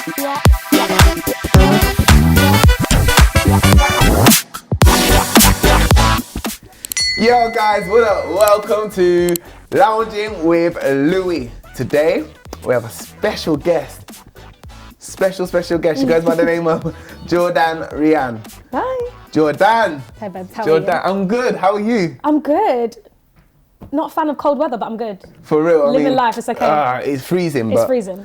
Yo guys, what up? Welcome to Loungin with Louis. Today we have a special guest. Special guest. She goes by the name of Jourdan Riane. Hi. Jourdan. Hey babes, how are you? I'm good. How are you? I'm good. Not a fan of cold weather, but I'm good. For real, Living life, it's okay. It's freezing. It's freezing.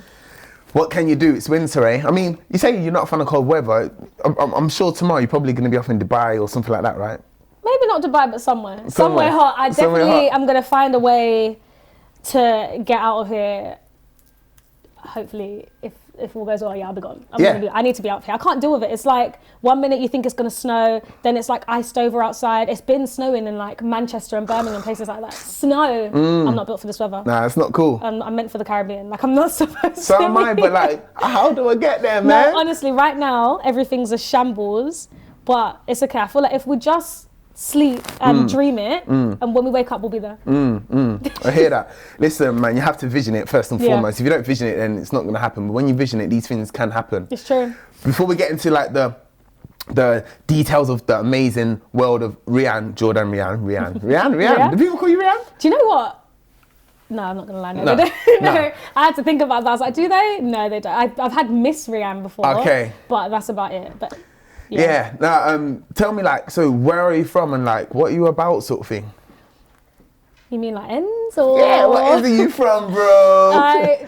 What can you do? It's winter, eh? I mean, you say you're not a fan of cold weather. I'm sure tomorrow you're probably going to be off in Dubai or something like that, right? Maybe not Dubai, but somewhere hot. I definitely am gonna find a way to get out of here. Hopefully, if all goes well, yeah, I'll be gone. I need to be out here. I can't deal with it. It's like 1 minute you think it's gonna snow, then it's like iced over outside. It's been snowing in like Manchester and Birmingham, places like that. Snow. I'm not built for this weather. Nah, it's not cool. I'm meant for the Caribbean. Like I'm not supposed to. So am I, but like, how do I get there, man? No, honestly, right now everything's a shambles, but it's okay. I feel like if we just sleep and dream it, and when we wake up we'll be there. I hear that. Listen, man, you have to vision it first and foremost. If you don't vision it, then it's not going to happen. But when you vision it, these things can happen. It's true. Before we get into like the details of the amazing world of Jourdan Riane. Do people call you Riane? Do you know what? No, I'm not gonna lie. No, they don't. No, I had to think about that. I was like, do they? No, they don't. I've had Miss Riane before. Okay. But that's about it. But yeah. Now, tell me, like, so where are you from and like what are you about, sort of thing? You mean like ends or? Yeah, where are you from, bro?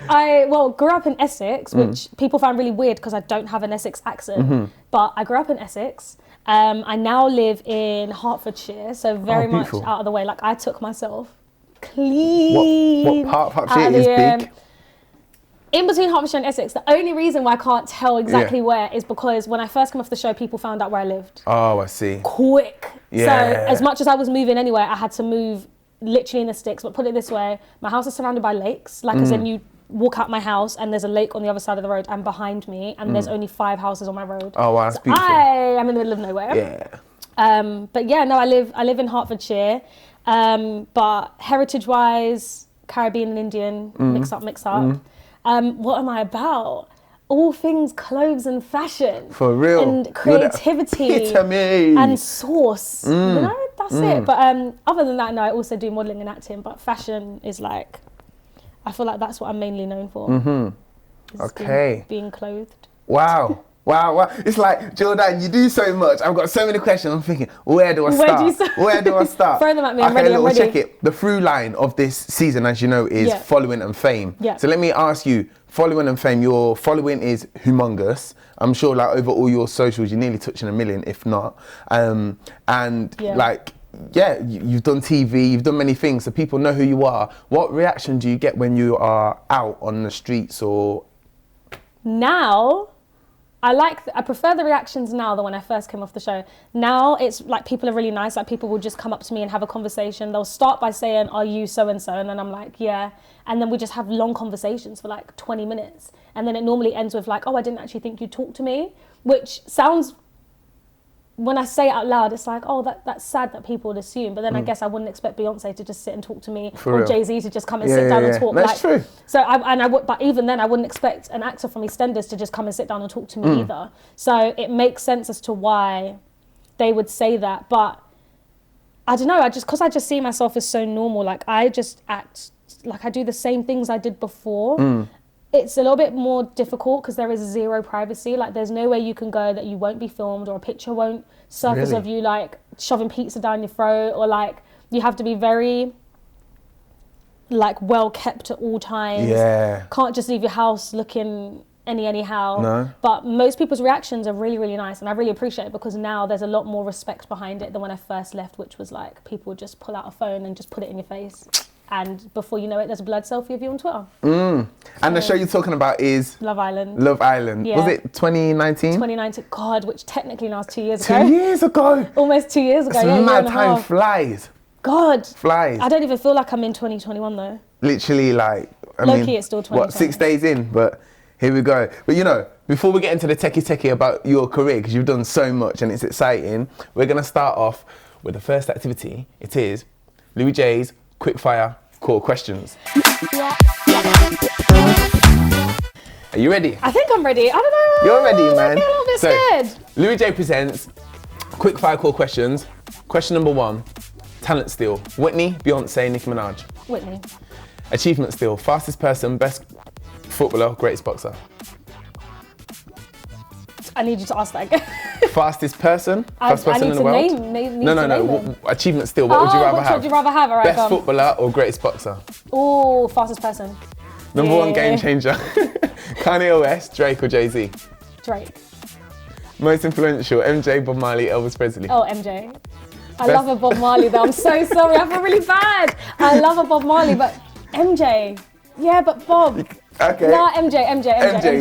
I grew up in Essex, which people find really weird because I don't have an Essex accent. But I grew up in Essex. I now live in Hertfordshire, so very much out of the way. Like I took myself clean. What part of Hertfordshire is big? In between Hertfordshire and Essex. The only reason why I can't tell exactly where is because when I first came off the show, people found out where I lived. Oh, I see. Quick. Yeah. So as much as I was moving anywhere, I had to move literally in the sticks. But put it this way, my house is surrounded by lakes. Like as in you walk out my house and there's a lake on the other side of the road and behind me and there's only 5 houses on my road. Oh, wow, that's beautiful. I am in the middle of nowhere. Yeah. But yeah, no, I live in Hertfordshire. But heritage-wise, Caribbean and Indian, mix up. What am I about? All things clothes and fashion. For real. And creativity. And sauce. You know, that's it. But other than that, no, I also do modelling and acting. But fashion is like, I feel like that's what I'm mainly known for. Okay. Being clothed. Wow. Wow. It's like, Jourdan, you do so much. I've got so many questions. I'm thinking, where do I start? Where do I start? Throw them at me. I'm ready. Check it. The through line of this season, as you know, is following and fame. Yeah. So let me ask you, following and fame, your following is humongous. I'm sure like over all your socials, you're nearly touching 1 million, if not. You've done TV, you've done many things, so people know who you are. What reaction do you get when you are out on the streets or? Now, I prefer the reactions now than when I first came off the show. Now it's like people are really nice. Like people will just come up to me and have a conversation. They'll start by saying, "Are you so and so?" And then I'm like, "Yeah." And then we just have long conversations for like 20 minutes. And then it normally ends with like, "Oh, I didn't actually think you'd talk to me," which sounds, when I say it out loud, it's like, oh, that's sad that people would assume. But then I guess I wouldn't expect Beyonce to just sit and talk to me, or Jay-Z to just come and sit down and talk. That's true. So but even then, I wouldn't expect an actor from EastEnders to just come and sit down and talk to me either. So it makes sense as to why they would say that. But I don't know. Because I just see myself as so normal. Like I just act like I do the same things I did before. It's a little bit more difficult because there is zero privacy. Like there's nowhere you can go that you won't be filmed or a picture won't surface of you like shoving pizza down your throat, or like you have to be very like well kept at all times. Yeah. Can't just leave your house looking anyhow. No. But most people's reactions are really, really nice, and I really appreciate it because now there's a lot more respect behind it than when I first left, which was like people would just pull out a phone and just put it in your face. And before you know it, there's a blood selfie of you on Twitter. And the show you're talking about is? Love Island. Love Island. Yeah. Was it 2019? 2019. God, which technically now is 2 years ago. 2 years ago? Almost 2 years ago. It's mad, time flies. God. Flies. I don't even feel like I'm in 2021 though. Literally like, low-key it's still 2020. What, 6 days in? But here we go. But you know, before we get into the techie about your career, because you've done so much and it's exciting, we're going to start off with the first activity. It is Louis J's Quickfire Questions. Are you ready? I think I'm ready. I don't know. You're ready, man. I feel a little bit scared. Louis J presents Quickfire Questions. Question number 1, talent steal. Whitney, Beyonce, Nicki Minaj. Whitney. Achievement steal. Fastest person, best footballer, greatest boxer. I need you to ask that again. Fastest person? First person in the world? No. Achievement steal. What would you rather have? Which would you rather have? All right, best footballer or greatest boxer? Oh, fastest person. Number 1 game changer. Kanye West, Drake or Jay-Z? Drake. Most influential, MJ, Bob Marley, Elvis Presley? Oh, MJ. I love a Bob Marley though. I'm so sorry. I feel really bad. I love a Bob Marley, but MJ. Yeah, but Bob. Okay. Nah, MJ.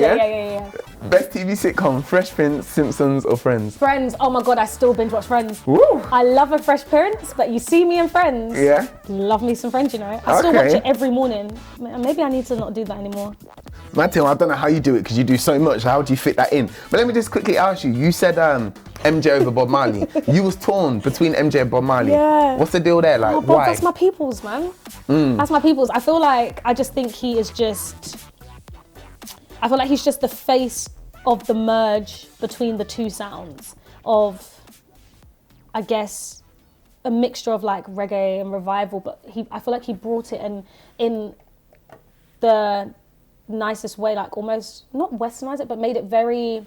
Yeah. Best TV sitcom, Fresh Prince, Simpsons or Friends? Friends. Oh my God, I still binge watch Friends. Woo. I love a Fresh Prince, but you see me in Friends. Yeah. Love me some Friends, you know. I still watch it every morning. Maybe I need to not do that anymore. Matthew, I don't know how you do it because you do so much. How do you fit that in? But let me just quickly ask you. You said MJ over Bob Marley. You was torn between MJ and Bob Marley. Yeah. What's the deal there? Like, Bob, why? That's my people's, man. That's my people's. I feel like he's just the face of the merge between the two sounds of, I guess, a mixture of like reggae and revival, but I feel like he brought it in the nicest way, like almost not westernized it, but made it very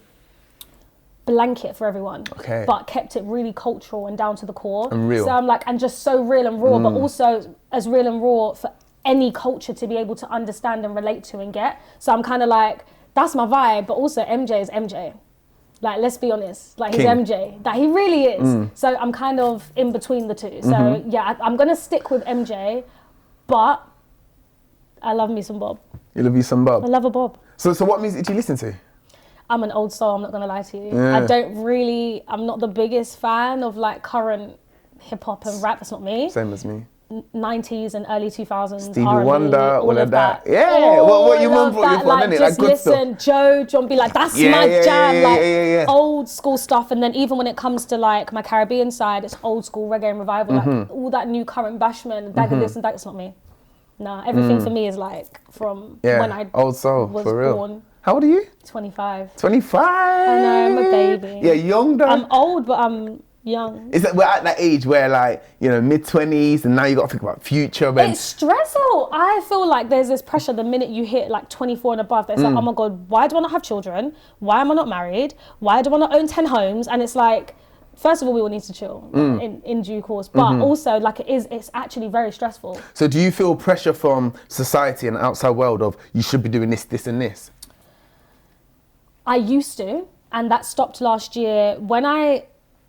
blanket for everyone. Okay. But kept it really cultural and down to the core. And real. So I'm like, and just so real and raw, but also as real and raw for any culture to be able to understand and relate to and get. So I'm kind of like, that's my vibe, but also MJ is MJ. Like, let's be honest, like he's MJ, that he really is. So I'm kind of in between the two. So yeah, I'm gonna stick with MJ, but I love me some Bob. You love you some Bob? I love a Bob. So what music do you listen to? I'm an old soul, I'm not gonna lie to you. Yeah. I'm not the biggest fan of like current hip hop and rap, that's not me. Same as me. 90s and early 2000s, Stevie R&B, Wonder, all of that. Yeah, all what you mum brought you for, like, innit? just Like, good listen, stuff. John be like, that's my jam, yeah. old school stuff. And then even when it comes to like my Caribbean side, it's old school reggae and revival, like all that new current bashment, dagger this and that, it's not me. Nah, everything for me is like from when I old soul, was for real. born. How old are you? 25. 25? I know, I'm a baby. Yeah, young though. I'm old, but I'm young. Is that we're at that age where like, you know, mid-20s and now you got to think about future and... It's stressful. I feel like there's this pressure the minute you hit like 24 and above. It's like, oh my God, why do I not have children? Why am I not married? Why do I not own 10 homes? And it's like, first of all, we all need to chill in due course. But also like it's actually very stressful. So do you feel pressure from society and the outside world of you should be doing this, this and this? I used to, and that stopped last year. When I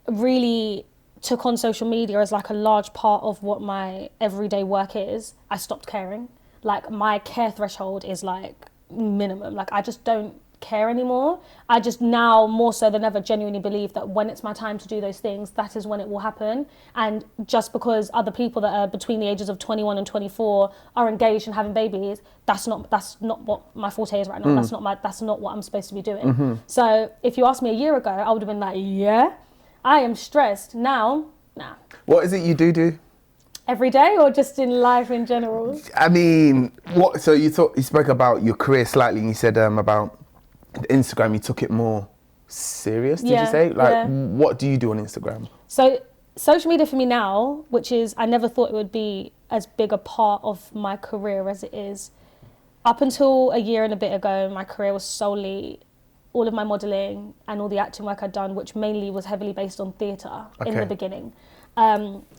really took on social media as like a large part of what my everyday work is, I stopped caring. Like my care threshold is like minimum. Like I just don't care anymore. I just now more so than ever genuinely believe that when it's my time to do those things, that is when it will happen. And just because other people that are between the ages of 21 and 24 are engaged and having babies, that's not what my forte is right now. That's not what I'm supposed to be doing. So if you asked me a year ago, I would have been like, yeah, I am stressed. Now, nah. What is it you do? Every day or just in life in general? I mean, so you spoke about your career slightly and you said about Instagram, you took it more serious, did you say? Like, what do you do on Instagram? So social media for me now, which is, I never thought it would be as big a part of my career as it is. Up until a year and a bit ago, my career was solely all of my modelling and all the acting work I'd done, which mainly was heavily based on theatre in the beginning.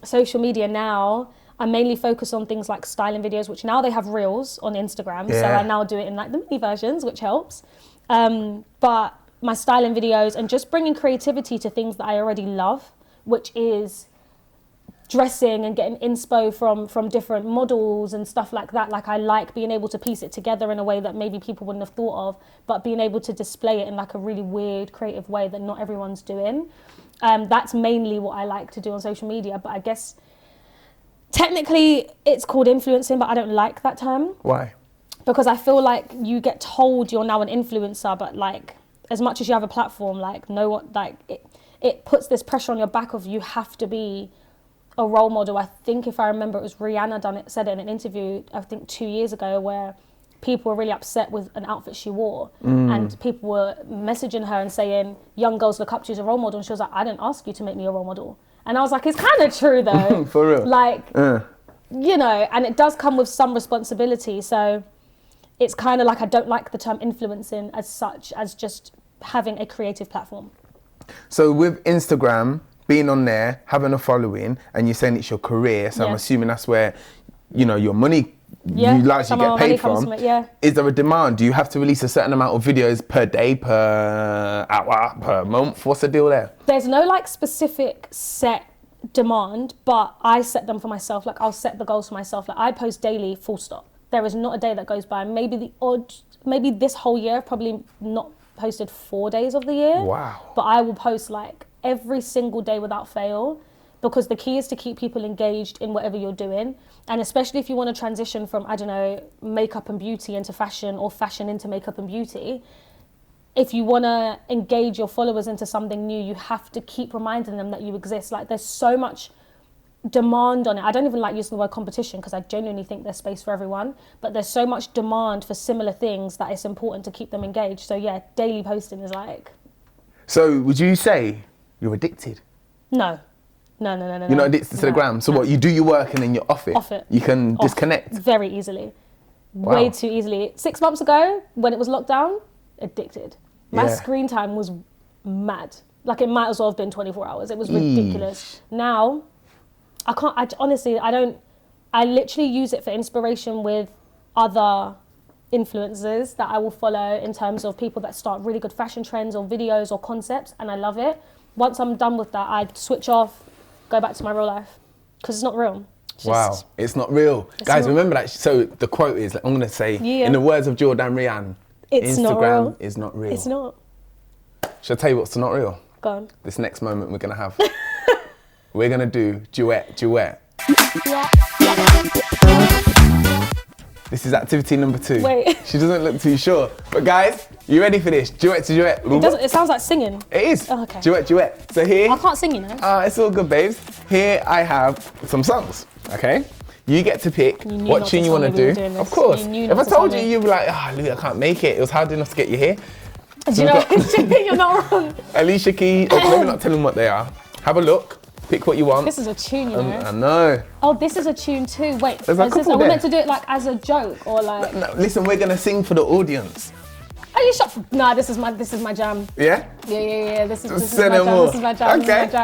Social media now, I mainly focus on things like styling videos, which now they have reels on Instagram. So I now do it in like the mini versions, which helps. But my styling videos and just bringing creativity to things that I already love, which is dressing and getting inspo from different models and stuff like that. Like I like being able to piece it together in a way that maybe people wouldn't have thought of, but being able to display it in like a really weird, creative way that not everyone's doing. That's mainly what I like to do on social media. But I guess technically it's called influencing, but I don't like that term. Why? Because I feel like you get told you're now an influencer, but like as much as you have a platform, like it puts this pressure on your back of you have to be a role model. I think if I remember, it was Rihanna said it in an interview, I think 2 years ago, where people were really upset with an outfit she wore. And people were messaging her and saying, young girls look up to you as a role model. And she was like, I didn't ask you to make me a role model. And I was like, it's kind of true though. For real. Like, you know, and it does come with some responsibility. So it's kind of like, I don't like the term influencing as such, as just having a creative platform. So with Instagram, being on there, having a following, and you're saying it's your career, so I'm assuming that's where, you know, your money, you largely get paid from. Is there a demand? Do you have to release a certain amount of videos per day, per hour, per month? What's the deal there? There's no like specific set demand, but I set them for myself. Like I'll set the goals for myself. Like I post daily, full stop. There is not a day that goes by. Maybe this whole year I've probably not posted 4 days of the year. Wow. But I will post like every single day without fail, because the key is to keep people engaged in whatever you're doing. And especially if you want to transition from, I don't know, makeup and beauty into fashion, or fashion into makeup and beauty, if you want to engage your followers into something new, you have to keep reminding them that you exist. Like there's so much demand on it. I don't even like using the word competition because I genuinely think there's space for everyone, but there's so much demand for similar things that it's important to keep them engaged. So yeah, daily posting is like... So would you say you're addicted? No. No. You're not addicted to the gram? So what, you do your work and then you're off it? Off it. You can disconnect? Very easily. Wow. Way too easily. 6 months ago, when it was locked down, addicted. My screen time was mad. Like it might as well have been 24 hours. It was ridiculous. Now, I literally use it for inspiration with other influencers that I will follow in terms of people that start really good fashion trends or videos or concepts, and I love it. Once I'm done with that, I switch off, go back to my real life, because it's not real. Wow, it's not real. Guys, remember that. So the quote is, I'm going to say, in the words of Jourdan Riane, Instagram is not real. It's not. Shall I tell you what's not real? Go on. This next moment we're going to have. We're going to do Duet To Wear. This is activity number 2. Wait. She doesn't look too sure. But guys, you ready for this? Duet to duet. It sounds like singing. It is. Oh, okay. Duet, duet. So here... I can't sing, you know. It's all good, babes. Here I have some songs, okay? You get to pick what tune you want to do. Of course. If I told you, you'd be like, Louis, I can't make it. It was hard enough to get you here. Do you know, you're not wrong. Alicia Keys, let me not tell them what they are. Have a look. Pick what you want. This is a tune, you know. I know. Oh, this is a tune too. Wait, are we meant to do it like as a joke or like? No, listen, we're gonna sing for the audience. Are you sure? Nah, this is my jam. Yeah? Yeah. This is my jam.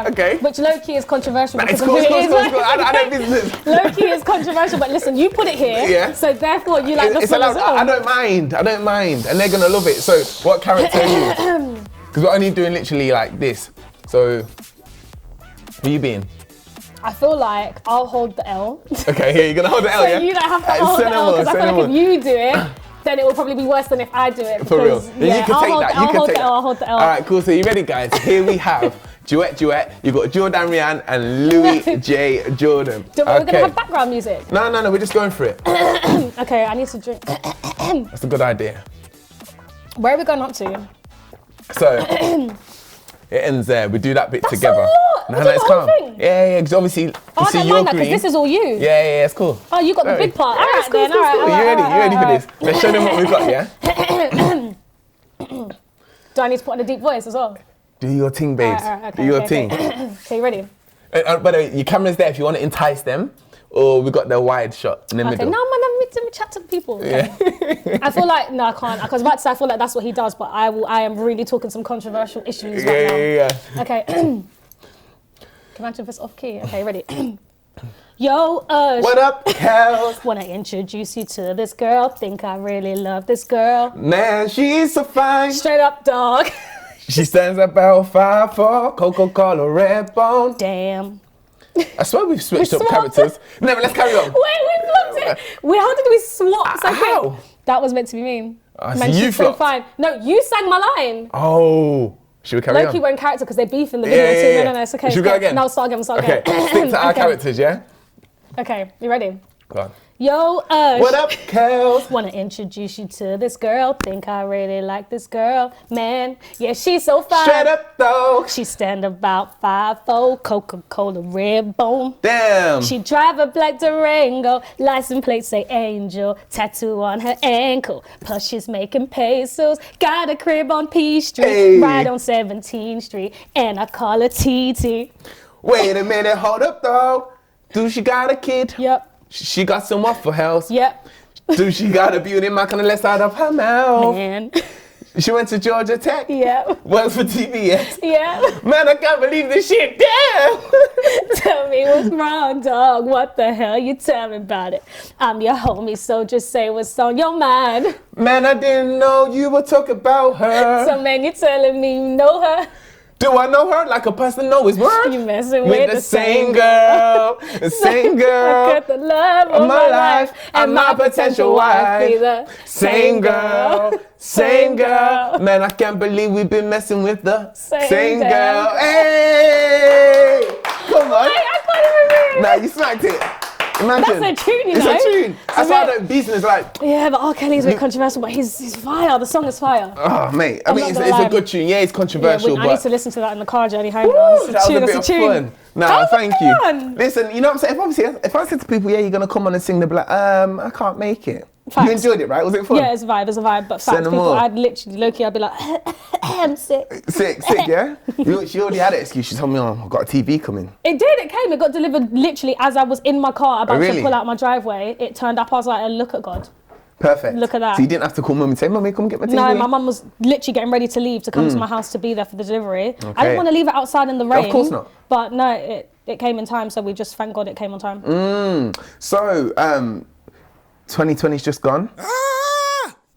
Okay. Which low key is controversial because of who it is. I don't business. Low key is controversial, but listen, you put it here. Yeah. So therefore, you like the song as well. I don't mind, and they're gonna love it. So, what character are you? Because we're only doing literally like this. So. Who you being? I feel like I'll hold the L. Okay, here, you're gonna hold the L, yeah? So you don't have to hold the L, because I feel like if you do it, then it will probably be worse than if I do it. For real. Yeah, you can take that. I'll hold the L. All right, cool. So you ready, guys? Here we have Duet. You've got Jourdan Riane and Louis J. Jordan. We're gonna have background music. No, we're just going for it. Okay, I need to drink. That's a good idea. Where are we going up to? So. It ends there. We do that bit together. No, it's calm. Yeah, because obviously, I don't mind that because this is all you. Yeah, it's cool. Oh, you got the big part. All right, then. All right. You ready for this? Let's show them what we've got, yeah? Do I need to put on a deep voice as well? Do your thing, babes. Do your thing. Okay, you ready? By the way, your camera's there if you want to entice them. Or we got the wide shot in the middle. No, man, let me chat to the people. Okay. Yeah. I feel like, no, I can't. Because I feel like that's what he does, but I am really talking some controversial issues right now. Yeah. Okay. Can I imagine this off key? Okay, ready? Yo, what up, Kels? Wanna introduce you to this girl. Think I really love this girl. Man, she's so fine. Straight up, dog. She stands about 5'4", Coca-Cola red bone. Damn. I swear we've switched up characters. No, but let's carry on. Wait, we flopped it. How did we swap? How? That was meant to be mean. So you flopped. Fine. No, you sang my line. Oh. Should we carry on? Loki were in character because they beef in the video too. No, it's okay. Should we go again? No, start again. Okay, stick to our characters, yeah? Okay, you ready? Go on. Yo, what up, Kels? Wanna introduce you to this girl. Think I really like this girl. Man, yeah, she's so fine. Straight up, though. She stand about 5'4", Coca-Cola red bone. Damn. She drive a black Durango. License plate say Angel. Tattoo on her ankle. Plus she's making pesos. Got a crib on P Street. Hey. Right on 17th Street. And I call her TT. Wait a minute, hold up, though. Do she got a kid? Yep. She got some Waffle House. Yep. Do she got a beauty mark on the left side of her mouth? Man. She went to Georgia Tech. Yep. Works for TBS. Yep. Man, I can't believe this shit. Damn. Tell me what's wrong, dog. What the hell? You tell me about it. I'm your homie, so just say what's on your mind. Man, I didn't know you would talk about her. So man, you telling me you know her? Do I know her like a person know his word? You messing with the same girl. The same girl. I got the love of my life and my potential wife be the same girl. Same girl. Man, I can't believe we've been messing with the same girl. Hey! Come on. Wait, I can't even Nah, you smacked it. Imagine. That's a tune, you know. It's a tune. That's why the business like. Yeah, but R. Kelly's a bit controversial, but he's fire. The song is fire. Oh, mate. I mean, it's a good tune. Yeah, it's controversial, I need to listen to that in the car journey home. Woo, that was a bit of tune. fun. Nah, thank you. Listen, you know what I'm saying? If I said to people, yeah, you're going to come on and sing, they'll be like, I can't make it. Facts. You enjoyed it, right? Was it fun? Yeah, it's a vibe. But facts, people, I'd literally, low-key, I'd be like, I'm sick. Sick, yeah? She already had an excuse. She told me, I've got a TV coming. It did, it came. It got delivered literally as I was in my car about to pull out my driveway. It turned up, I was like, look at God. Perfect. Look at that. So you didn't have to call mum and say, Mummy, come get my TV? No, my mum was literally getting ready to leave to come to my house to be there for the delivery. Okay. I didn't want to leave it outside in the rain. Of course not. But no, it came in time, so we just thank God it came on time. So, 2020's just gone.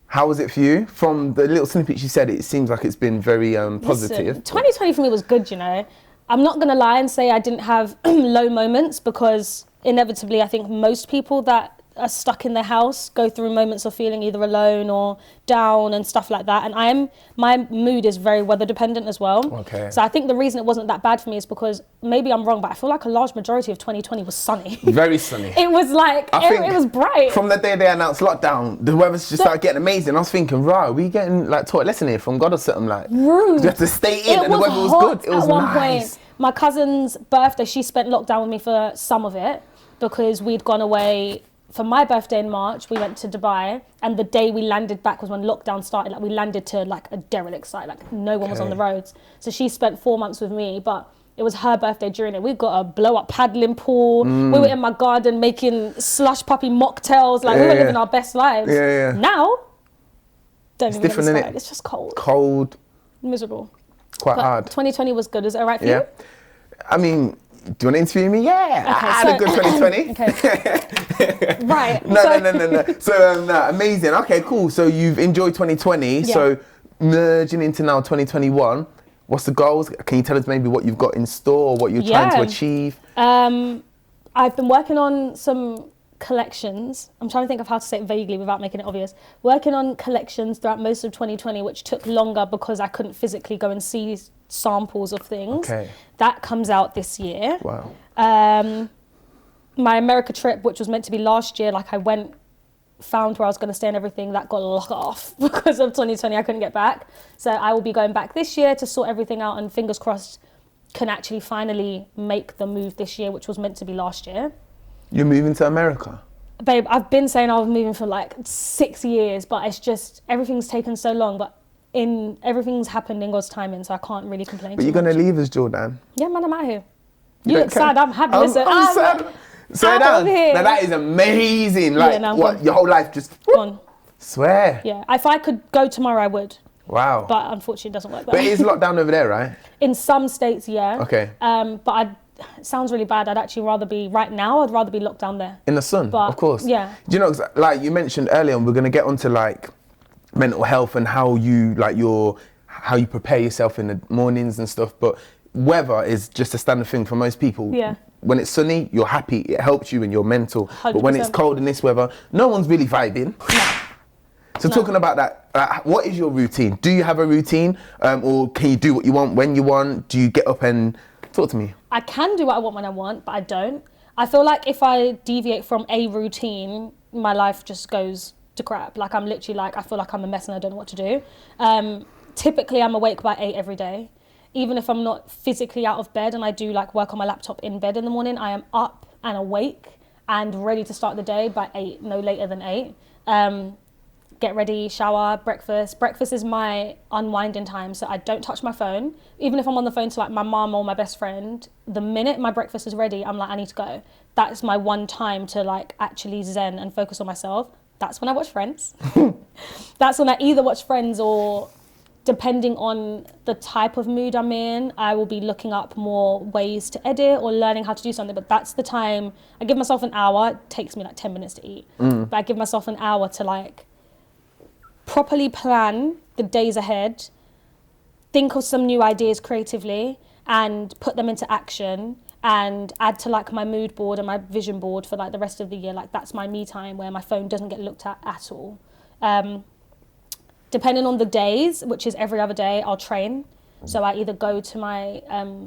How was it for you? From the little snippets you said, it seems like it's been very positive. Listen, 2020 for me was good, you know. I'm not going to lie and say I didn't have low moments, because inevitably I think most people that are stuck in their house go through moments of feeling either alone or down and stuff like that. And my mood is very weather dependent as well. Okay. So I think the reason it wasn't that bad for me is because, maybe I'm wrong, but I feel like a large majority of 2020 was sunny. Very sunny. It was like, it was bright. From the day they announced lockdown, the weather's just started getting amazing. I was thinking, right, we getting like taught a lesson here from God or something like. Rude. You have to stay in and the weather was good. It was at one nice. point. My cousin's birthday, she spent lockdown with me for some of it, because we'd gone away. For my birthday in March, we went to Dubai, and the day we landed back was when lockdown started. Like, we landed to like a derelict site, like no one was on the roads. So she spent 4 months with me, but it was her birthday during it. We got a blow-up paddling pool. We were in my garden making slush puppy mocktails. Like, we were living our best lives. Yeah. Now, don't It's even different, get me innit? started. It's just cold. Cold. Miserable. Quite hard. 2020 was good. Is it all right for you? I mean, do you want to interview me? Yeah. Okay, I had a good 2020. Okay. Right. No. So, amazing. Okay, cool. So you've enjoyed 2020. Yeah. So merging into now 2021, what's the goals? Can you tell us maybe what you've got in store or what you're trying to achieve? I've been working on some collections. I'm trying to think of how to say it vaguely without making it obvious. Working on collections throughout most of 2020, which took longer because I couldn't physically go and see samples of things. Okay. That comes out this year. Wow. My America trip, which was meant to be last year, like I went, found where I was going to stay and everything, that got locked off because of 2020. I couldn't get back. So I will be going back this year to sort everything out, and fingers crossed can actually finally make the move this year, which was meant to be last year. You're moving to America? Babe, I've been saying I was moving for like 6 years, but it's just, everything's taken so long, but everything's happened in God's timing, so I can't really complain. But you're going to leave us, Jourdan? Yeah, man, I'm out here. You look sad, I'm happy. I'm sad. Slow down. Here. Now that is amazing. Like, what, your whole life just gone. Swear. Yeah, if I could go tomorrow, I would. Wow. But unfortunately, it doesn't work that But way. it is locked down over there, right? In some states, yeah. Okay. But it sounds really bad. I'd actually rather be, right now, I'd rather be locked down there. In the sun, but, of course. Yeah. Do you know, like you mentioned earlier, and we're going to get onto like mental health and how you how you prepare yourself in the mornings and stuff, but weather is just a standard thing for most people. Yeah. When it's sunny, you're happy, it helps you and you're mental. 100%. But when it's cold in this weather, no one's really vibing. So talking about that, what is your routine? Do you have a routine, or can you do what you want when you want? Do you get up and talk to me? I can do what I want when I want, but I don't. I feel like if I deviate from a routine, my life just goes to crap. Like I'm literally like, I feel like I'm a mess and I don't know what to do. Typically I'm awake by 8 every day. Even if I'm not physically out of bed and I do like work on my laptop in bed in the morning, I am up and awake and ready to start the day by 8, no later than 8. Get ready, shower, breakfast. Breakfast is my unwinding time, so I don't touch my phone. Even if I'm on the phone to like my mum or my best friend, the minute my breakfast is ready, I'm like, I need to go. That's my one time to like actually zen and focus on myself. That's when I watch Friends. That's when I either watch Friends or, depending on the type of mood I'm in, I will be looking up more ways to edit or learning how to do something. But that's the time, I give myself an hour. It takes me like 10 minutes to eat. But I give myself an hour to like properly plan the days ahead, think of some new ideas creatively and put them into action and add to like my mood board and my vision board for like the rest of the year. Like that's my me time where my phone doesn't get looked at all. Depending on the days, which is every other day, I'll train. So I either go to my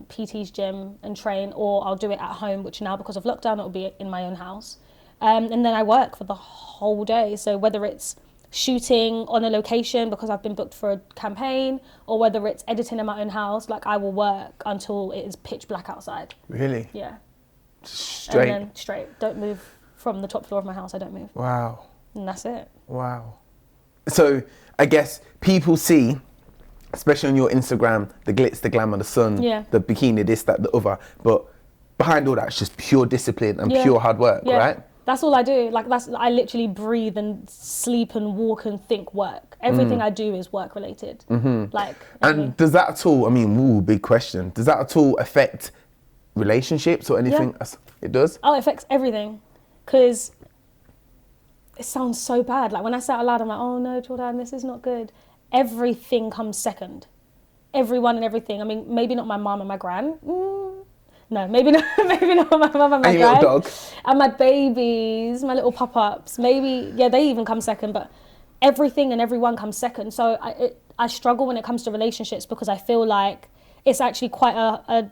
PT's gym and train, or I'll do it at home, which now because of lockdown, it'll be in my own house. And then I work for the whole day. So whether it's shooting on a location because I've been booked for a campaign, or whether it's editing in my own house, like I will work until it is pitch black outside. Really? Yeah. Straight? And then straight. Don't move from the top floor of my house, I don't move. Wow. And that's it. Wow. So I guess people see, especially on your Instagram, the glitz, the glamour, the sun, the bikini, this, that, the other, but behind all that, it's just pure discipline and pure hard work, right? That's all I do. Like I literally breathe and sleep and walk and think work. Everything I do is work related. Like. And does that at all? I mean, big question. Does that at all affect relationships or anything? Yeah. It does. Oh, it affects everything, because it sounds so bad. Like when I say it out loud, I'm like, oh no, Jourdan, this is not good. Everything comes second. Everyone and everything. I mean, maybe not my mum and my gran. No, maybe not my mum and my gran. Little dog. And my babies, my little pop-ups. Maybe, they even come second, but everything and everyone comes second. So I struggle when it comes to relationships, because I feel like it's actually quite a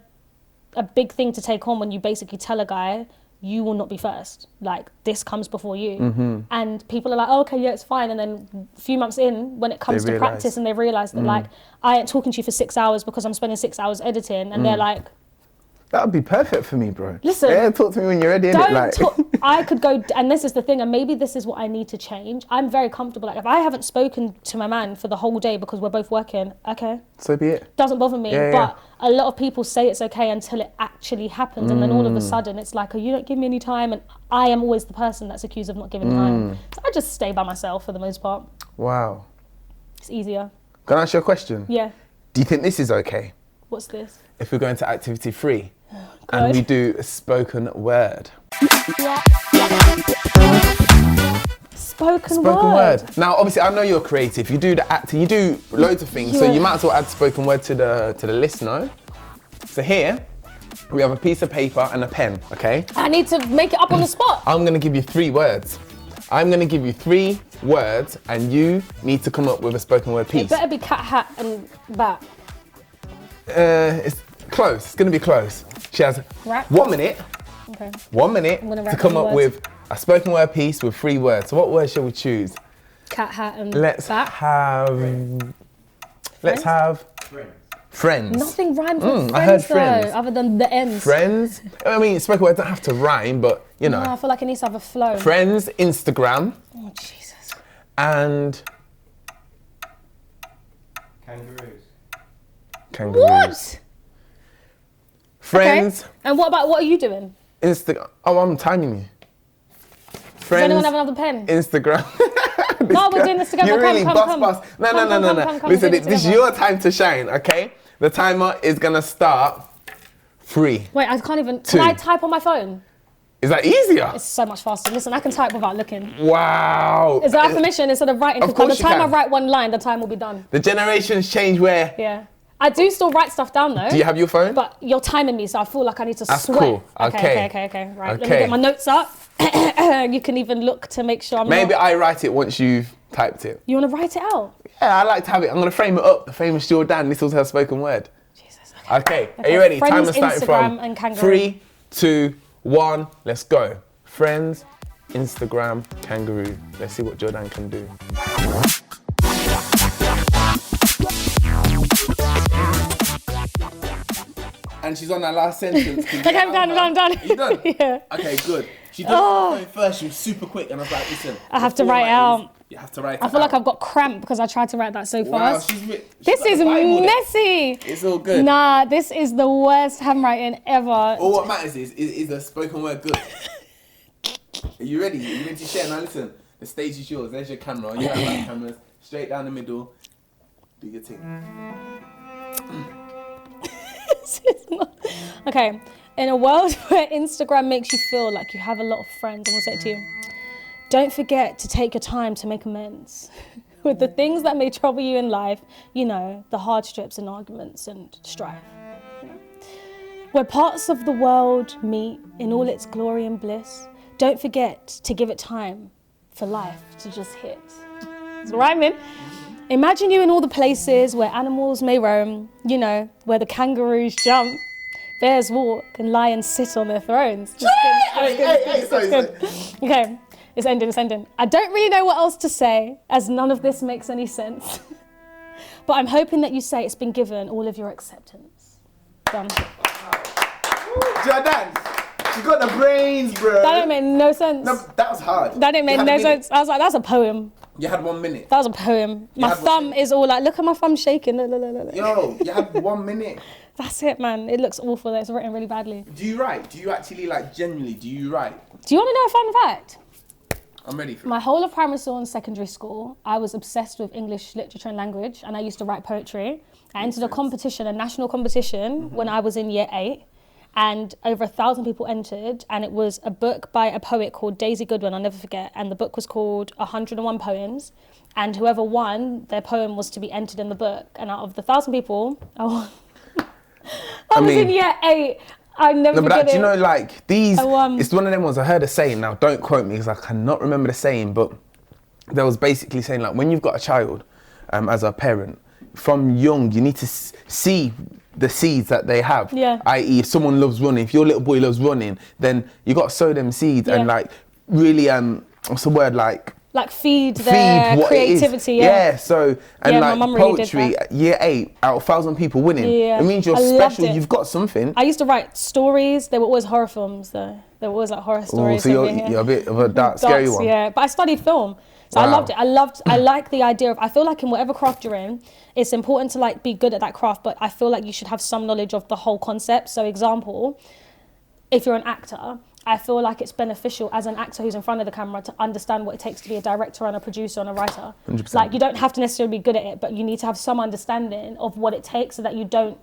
big thing to take on when you basically tell a guy, you will not be first. Like, this comes before you. And people are like, oh, okay, yeah, it's fine. And then a few months in, when it comes to practice and they realise that, like, I ain't talking to you for 6 hours because I'm spending 6 hours editing, and they're like, that would be perfect for me, bro. Listen. Yeah, talk to me when you're ready. I could go, and this is the thing, and maybe this is what I need to change. I'm very comfortable. Like, if I haven't spoken to my man for the whole day because we're both working, okay. So be it. Doesn't bother me. But a lot of people say it's okay until it actually happens. And then all of a sudden it's like, oh, you don't give me any time. And I am always the person that's accused of not giving time. So I just stay by myself for the most part. Wow. It's easier. Can I ask you a question? Yeah. Do you think this is okay? What's this? If we go into activity 3 and we do a spoken word. Spoken word. Now, obviously, I know you're creative. You do the acting, you do loads of things. So you might as well add spoken word to the list, no? So here, we have a piece of paper and a pen, okay? I need to make it up on the spot. I'm gonna give you 3 words. I'm gonna give you 3 words and you need to come up with a spoken word piece. It better be cat, hat and bat. It's close, it's gonna be close. She has 1 minute. Okay. 1 minute to come up with a spoken word piece with 3 words. So what word shall we choose? Cat, hat and Let's bat. have friends. Nothing rhymes with friends, I heard friends. though, other than the ends. Friends? I mean, spoken word don't have to rhyme, but you know. No, I feel like it needs to have a flow. Friends, Instagram. Oh, Jesus. And kangaroos. What? Friends. Okay. And what are you doing? Instagram. Oh, I'm timing you. Does Friends. anyone have another pen? Instagram. No, we're doing this together. You really come. No. Listen, this is your time to shine, okay? The timer is gonna start 3. Wait, I can't even. 2. Can I type on my phone? Is that easier? It's so much faster. Listen, I can type without looking. Wow. Is that permission instead of writing? Of Because by course the time you I can. write one line, the time will be done. The generations change where. Yeah. I do still write stuff down though. Do you have your phone? But you're timing me, so I feel like I need to That's sweat. cool. Okay. Okay. Right. Let me Okay. get my notes up. You can even look to make sure I'm Maybe not... I write it once you've typed it. You want to write it out? Yeah, I like to have it. I'm going to frame it up. The famous Jourdan, this was her spoken word. Jesus. Okay. Are you ready? Friends, Timer starting Instagram, from and kangaroo. 3, 2, 1. Let's go. Friends, Instagram, kangaroo. Let's see what Jourdan can do. And she's on that last sentence. Okay, I'm done. You done? Yeah. Okay, good. She did it on the phone first. She was super quick, and I was like, listen. I have to write it out. You have to write it out. I feel like I've got cramp because I tried to write that so fast. This is messy. It's all good. Nah, this is the worst handwriting ever. All what matters is the spoken word good. Are you ready? Are you ready to share? Now listen, the stage is yours. There's your camera. You have like cameras. Straight down the middle. Do your thing. Okay, in a world where Instagram makes you feel like you have a lot of friends, I'm gonna say it to you, don't forget to take your time to make amends with the things that may trouble you in life, you know, the hardships and arguments and strife. Where parts of the world meet in all its glory and bliss, don't forget to give it time for life to just hit. It's rhyming. Imagine you in all the places where animals may roam, you know, where the kangaroos jump, bears walk, and lions sit on their thrones. Okay, it's ending. I don't really know what else to say, as none of this makes any sense. But I'm hoping that you say it's been given all of your acceptance. Done. Jourdan, she got the brains, bro. That didn't make no sense. No, that was hard. That didn't make no sense. I was like, that's a poem. You had 1 minute. That was a poem. My thumb is all like, look at my thumb shaking. Yo, you had 1 minute. That's it, man. It looks awful. It's written really badly. Do you write? Do you actually, like, genuinely, do you write? Do you want to know a fun fact? I'm ready for it. My whole of primary school and secondary school, I was obsessed with English literature and language, and I used to write poetry. I entered a competition, a national competition, when I was in year 8. And over 1,000 people entered, and it was a book by a poet called Daisy Goodwin, I'll never forget, and the book was called 101 Poems, and whoever won, their poem was to be entered in the book, and out of the 1,000 people, I was in year 8, I never forget it. Do you know, like, these, it's one of them ones, I heard a saying, now don't quote me, because I cannot remember the saying, but there was basically saying, like, when you've got a child, as a parent, from young, you need to see the seeds that they have. Yeah. I.e., if someone loves running, if your little boy loves running, then you got to sow them seeds and like really, what's the word, like feed their creativity. Yeah. So and my like mum poetry, really did that. year 8 out of 1,000 people winning. Yeah. It means you're special. You've got something. I used to write stories. They were always horror films though. They were always like horror stories. So you're a bit of a dark, scary one. Yeah, but I studied film. So I loved it. I like the idea of, I feel like in whatever craft you're in, it's important to like be good at that craft, but I feel like you should have some knowledge of the whole concept. So example, if you're an actor, I feel like it's beneficial as an actor who's in front of the camera to understand what it takes to be a director and a producer and a writer. 100%. Like you don't have to necessarily be good at it, but you need to have some understanding of what it takes so that you don't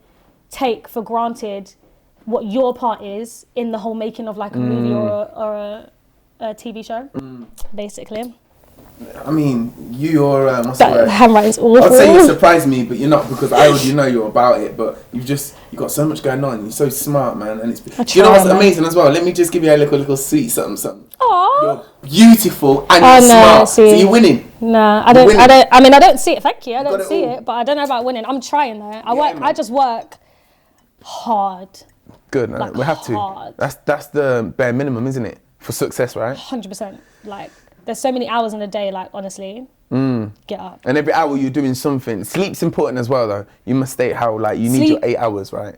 take for granted what your part is in the whole making of like a movie or a TV show, basically. I mean, your handwriting's awful. I'd say you surprised me, but you're not, because I already know you're about it. But you've got so much going on. You're so smart, man, and you know what's amazing as well? Let me just give you a little sweet something. Aww. You're beautiful and you're smart. So you're winning. No, I don't see it. Thank you. I don't see it, but I don't know about winning. I'm trying though. I just work hard. Good. Like, we have hard. to. That's the bare minimum, isn't it, for success, right? 100%. Like. There's so many hours in a day, like, honestly, get up. And every hour you're doing something. Sleep's important as well, though. You must state how, like, you need your 8 hours, right?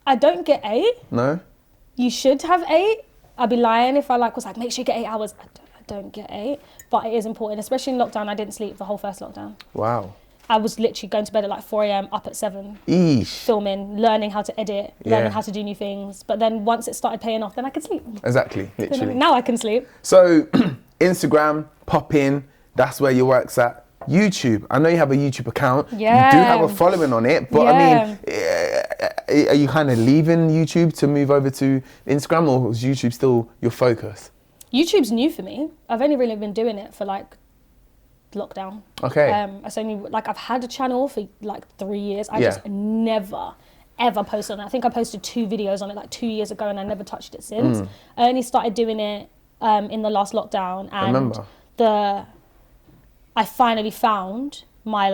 I don't get 8. No? You should have 8. I'd be lying if I, was like, make sure you get 8 hours. I don't get 8, but it is important. Especially in lockdown, I didn't sleep the whole first lockdown. Wow. I was literally going to bed at, 4 a.m, up at 7. Eesh. Filming, learning how to edit, learning how to do new things. But then once it started paying off, then I could sleep. Exactly, literally. Now I can sleep. So... Instagram, pop in, that's where your work's at. YouTube, I know you have a YouTube account. Yeah. You do have a following on it, but I mean, are you kind of leaving YouTube to move over to Instagram, or is YouTube still your focus? YouTube's new for me. I've only really been doing it for lockdown. Okay. I've had a channel for 3 years. I just never ever posted on it. I think I posted 2 videos on it 2 years ago and I never touched it since. I only started doing it in the last lockdown, and I finally found my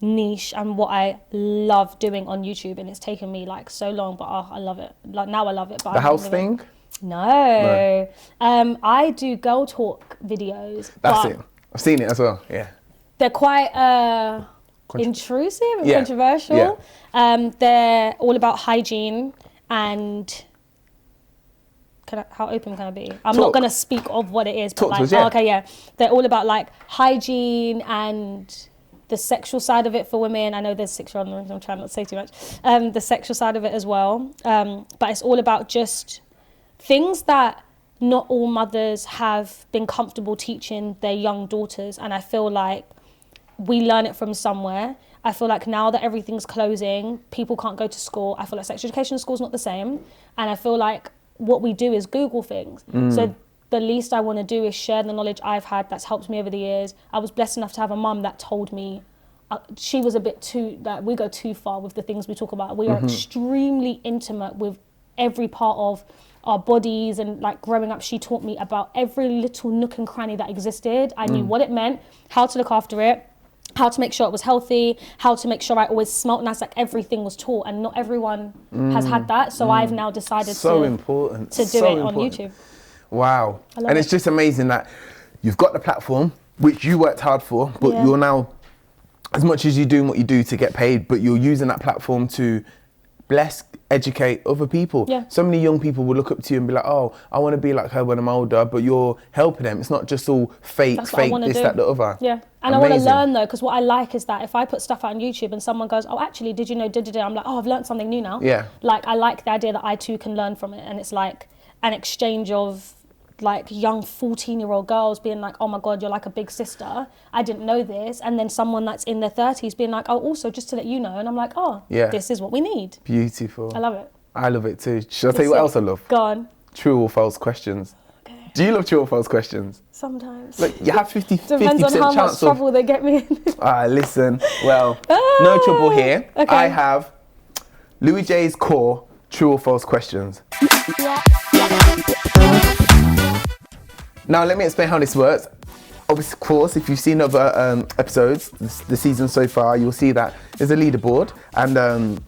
niche and what I love doing on YouTube, and it's taken me like so long, but I love it. Like now I love it. But the house thing? No. I do girl talk videos. That's it. I've seen it as well. Yeah. They're quite intrusive and controversial. Yeah. They're all about hygiene and. How open can I be? I'm not going to speak of what it is, but they're all about like hygiene and the sexual side of it for women. I know there's 6-year-old in the room, so I'm trying not to say too much. The sexual side of it as well. But it's all about just things that not all mothers have been comfortable teaching their young daughters. And I feel like we learn it from somewhere. I feel like now that everything's closing, people can't go to school. I feel like sex education in school is not the same. And I feel like what we do is Google things. So the least I want to do is share the knowledge I've had that's helped me over the years. I was blessed enough to have a mum that told me she was a bit too, that we go too far with the things we talk about. We are extremely intimate with every part of our bodies, and like growing up, she taught me about every little nook and cranny that existed. I knew what it meant, how to look after it, how to make sure it was healthy, how to make sure I always smelt nice, like everything was taught, and not everyone has had that. So I've now decided to do it on YouTube. Wow. And it's just amazing that you've got the platform, which you worked hard for, but you're now, as much as you're doing what you do to get paid, but you're using that platform to bless, educate other people. Yeah. So many young people will look up to you and be like, oh, I want to be like her when I'm older, but you're helping them. It's not just all fake, this, that, the other. Yeah. And amazing. I want to learn though, because what I like is that if I put stuff out on YouTube and someone goes, oh, actually, did you know, I'm like, oh, I've learned something new now. Yeah. Like, I like the idea that I too can learn from it. And it's like an exchange of like young 14-year-old girls being like, oh my God, you're like a big sister. I didn't know this. And then someone that's in their 30s being like, oh, also just to let you know. And I'm like, oh, this is what we need. Beautiful. I love it. I love it too. Should I tell you what else I love? Go on. True or false questions. Okay. Do you love true or false questions? Sometimes. Like you have 50% Depends on how much trouble they get me in. Listen, well, no trouble here. Okay. I have Louis J's core true or false questions. Now, let me explain how this works. Of course, if you've seen other episodes, the season so far, you'll see that there's a leaderboard. And,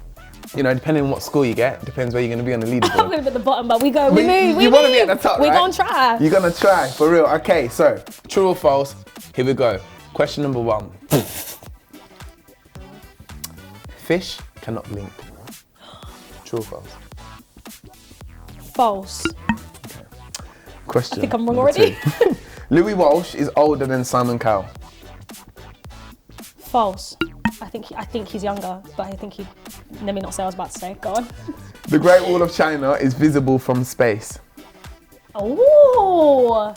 you know, depending on what score you get, depends where you're going to be on the leaderboard. I'm going to be at the bottom, but we move. You want to be at the top, right? We're going to try. You're going to try, for real. Okay, so, true or false? Here we go. Question number 1. Fish cannot blink. True or false? False. Question. I think I'm wrong already. Louis Walsh is older than Simon Cowell. False. I think he's younger, but I think he. Let me not say what I was about to say. Go on. The Great Wall of China is visible from space. Oh.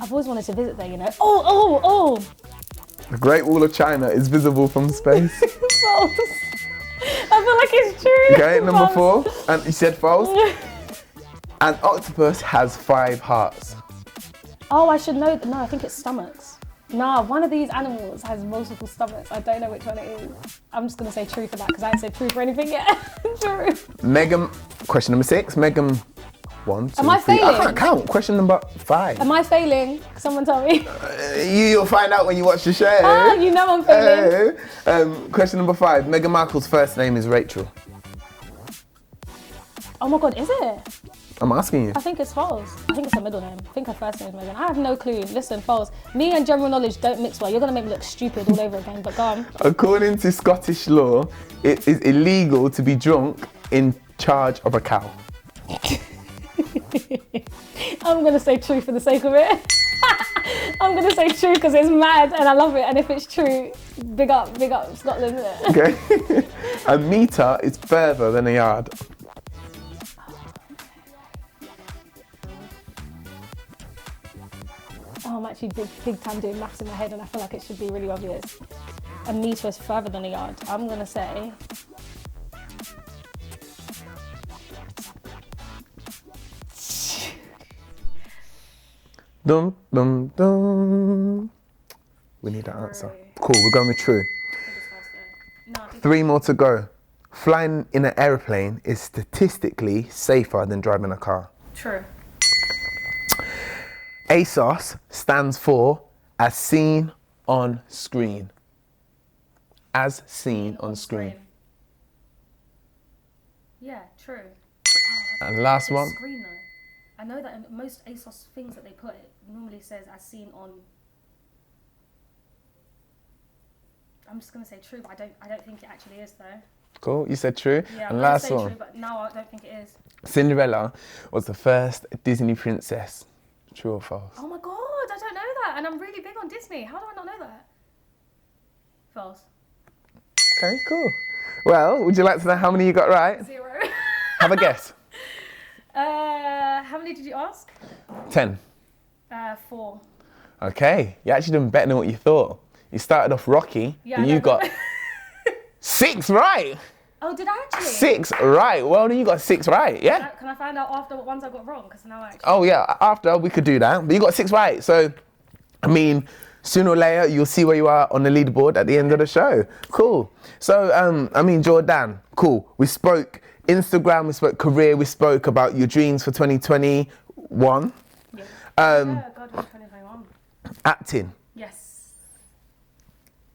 I've always wanted to visit there, you know. Oh. The Great Wall of China is visible from space. False. I feel like it's true. Okay, number 4. And you said false. An octopus has 5 hearts. Oh, I should know. No, I think it's stomachs. Nah, one of these animals has multiple stomachs. I don't know which one it is. I'm just going to say true for that because I haven't said true for anything yet. True. Question number 6. Megan. 1, 2, Am I 3. failing? I can't count. Question number 5. Am I failing? Someone tell me. You'll find out when you watch the show. Ah, you know I'm failing. Question number 5. Meghan Markle's first name is Rachel. Oh my God, is it? I'm asking you. I think it's false. I think it's her middle name. I think her first name is Megan. I have no clue. Listen, false. Me and general knowledge don't mix well. You're going to make me look stupid all over again, but go on. According to Scottish law, it is illegal to be drunk in charge of a cow. I'm going to say true for the sake of it. I'm going to say true because it's mad and I love it. And if it's true, big up Scotland, isn't it? Okay. A metre is further than a yard. Oh, I'm actually big time doing maths in my head and I feel like it should be really obvious. A metre is further than a yard. I'm going to say... Dum, dum, dum. We need that answer. Cool, we're going with true. 3 more to go. Flying in an aeroplane is statistically safer than driving a car. True. Asos stands for as seen on screen. As seen on screen. Yeah, true. And last one. Screen though. I know that in most Asos things that they put, it normally says as seen on. I'm just gonna say true, but I don't think it actually is though. Cool, you said true. Yeah, and I'm last gonna say one. true, but no, I don't think it is. Cinderella was the first Disney princess. True or false? Oh my god, I don't know that, and I'm really big on Disney. How do I not know that? False. Okay, cool. Well, would you like to know how many you got right? 0. Have a guess. How many did you ask? 10. 4. Okay, you actually done better than what you thought. You started off rocky, Yeah, and you got 6 right. Oh, did I actually? 6 right. Well, then you got 6 right, yeah? Can I find out after what ones I got wrong? Because now I actually... Oh, yeah, after we could do that. But you got 6 right. So, I mean, sooner or later, you'll see where you are on the leaderboard at the end of the show. Cool. So, I mean, Jourdan, cool. We spoke Instagram, we spoke career, we spoke about your dreams for 2021. Yeah. God, 2021. Acting. Yes.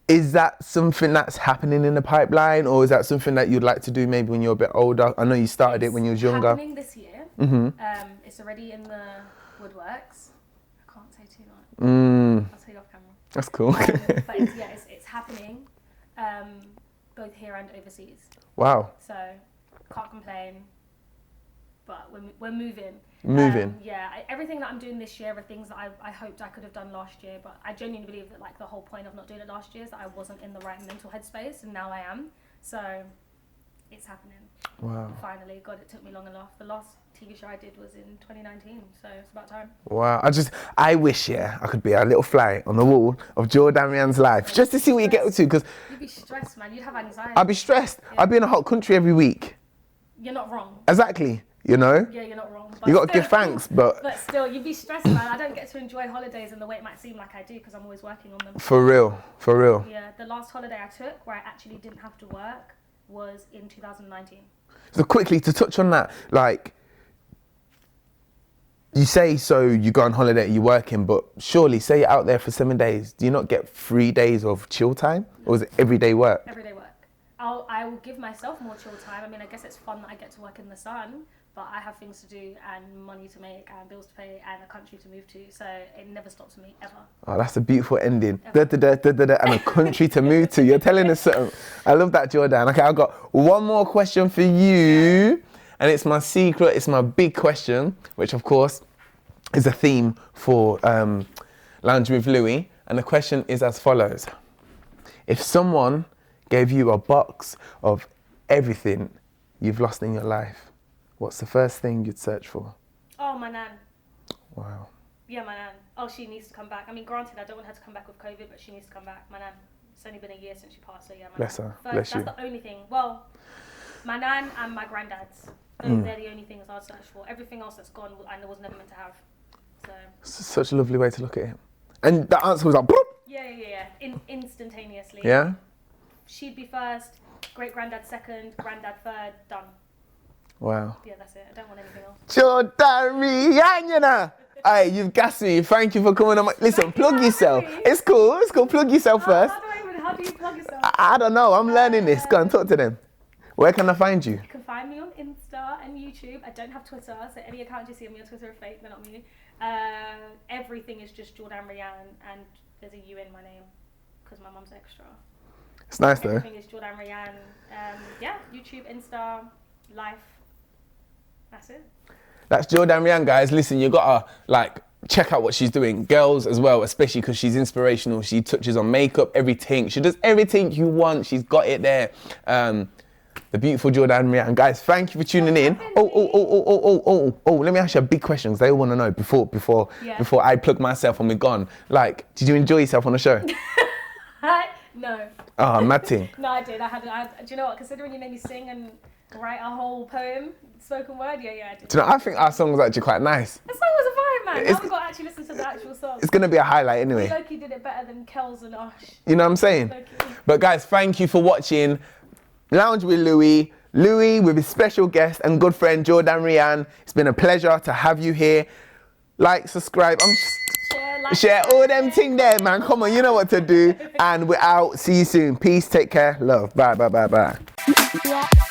Is that something that's happening in the pipeline, or is that something that you'd like to do maybe when you're a bit older? I know you started it when you was younger. It's happening this year. Mm-hmm. It's already in the woodworks. I can't say too much. I'll tell you off camera. That's cool. But it's happening, both here and overseas. Wow. So can't complain. But we're moving. Everything that I'm doing this year are things that I hoped I could have done last year, but I genuinely believe that like the whole point of not doing it last year is that I wasn't in the right mental headspace, and now I am. So it's happening. Wow. Finally, God, it took me long enough. The last TV show I did was in 2019, so it's about time. Wow. I wish, I could be a little fly on the wall of Jourdan Riane's life, just to see what you get up to, because you'd be stressed, man. You'd have anxiety. I'd be stressed. Yeah. I'd be in a hot country every week. You're not wrong. Exactly. You know? Yeah, you're not wrong. You got to give thanks, but... But still, you'd be stressed, man. I don't get to enjoy holidays in the way it might seem like I do, because I'm always working on them. For real. Yeah, the last holiday I took, where I actually didn't have to work, was in 2019. So quickly, to touch on that, like... You say, so you go on holiday, you're working, but surely, say you're out there for 7 days, do you not get 3 days of chill time? Or is it everyday work? Everyday work. I will give myself more chill time. I mean, I guess it's fun that I get to work in the sun, but I have things to do and money to make and bills to pay and a country to move to, so it never stops me, ever. Oh, that's a beautiful ending. And a country to move to. You're telling us something. I love that, Jourdan. Okay, I've got one more question for you, and it's my secret, it's my big question, which of course is a theme for Lounging with Louis, and the question is as follows. If someone gave you a box of everything you've lost in your life, what's the first thing you'd search for? Oh, my nan. Wow. Yeah, my nan. Oh, she needs to come back. I mean, granted, I don't want her to come back with COVID, but she needs to come back. My nan. It's only been a year since she passed, so yeah, my Bless nan. her. First, bless you. That's the only thing. Well, my nan and my granddad's. They're the only things I'd search for. Everything else that's gone, I was never meant to have. So. Such a lovely way to look at it. And the answer was like, boop. Yeah. Instantaneously. Yeah? She'd be first, great-granddad second, granddad third, done. Wow. Yeah, that's it. I don't want anything else. Jourdan Riane, you know. Hey, you've gassed me. Thank you for coming on. Listen, plug yourself. It's cool. Plug yourself first. How do you plug yourself? I don't know. I'm learning this. Go and talk to them. Where can I find you? You can find me on Insta and YouTube. I don't have Twitter, so any account you see of me on Twitter are fake. They're not me. Everything is just Jourdan Riane, and there's a U in my name because my mum's extra. It's nice though. Everything is Jourdan Riane. YouTube, Insta, life. That's it. That's Jourdan Riane, guys. Listen, you gotta check out what she's doing. Girls as well, especially because she's inspirational. She touches on makeup, everything. She does everything you want. She's got it there. The beautiful Jourdan Riane. Guys, thank you for tuning in. Let me ask you a big question because they all want to know before I plug myself and we're gone. Did you enjoy yourself on the show? No. Oh, mad thing. No, I did. Do you know what? Considering you made me sing and write a whole poem, spoken word, yeah, I did. Do you know, I think our song was actually quite nice. The song was a vibe, man. Now we've got to actually listen to the actual song. It's going to be a highlight anyway. Loki did it better than Kells and Osh. You know what I'm saying? Loki. But guys, thank you for watching Lounge with Louis. Louis with his special guest and good friend Jourdan Riane. It's been a pleasure to have you here. Like, subscribe. Share, share all them thing there, man. Come on, you know what to do. And we're out. See you soon. Peace, take care, love. Bye, bye, bye, bye.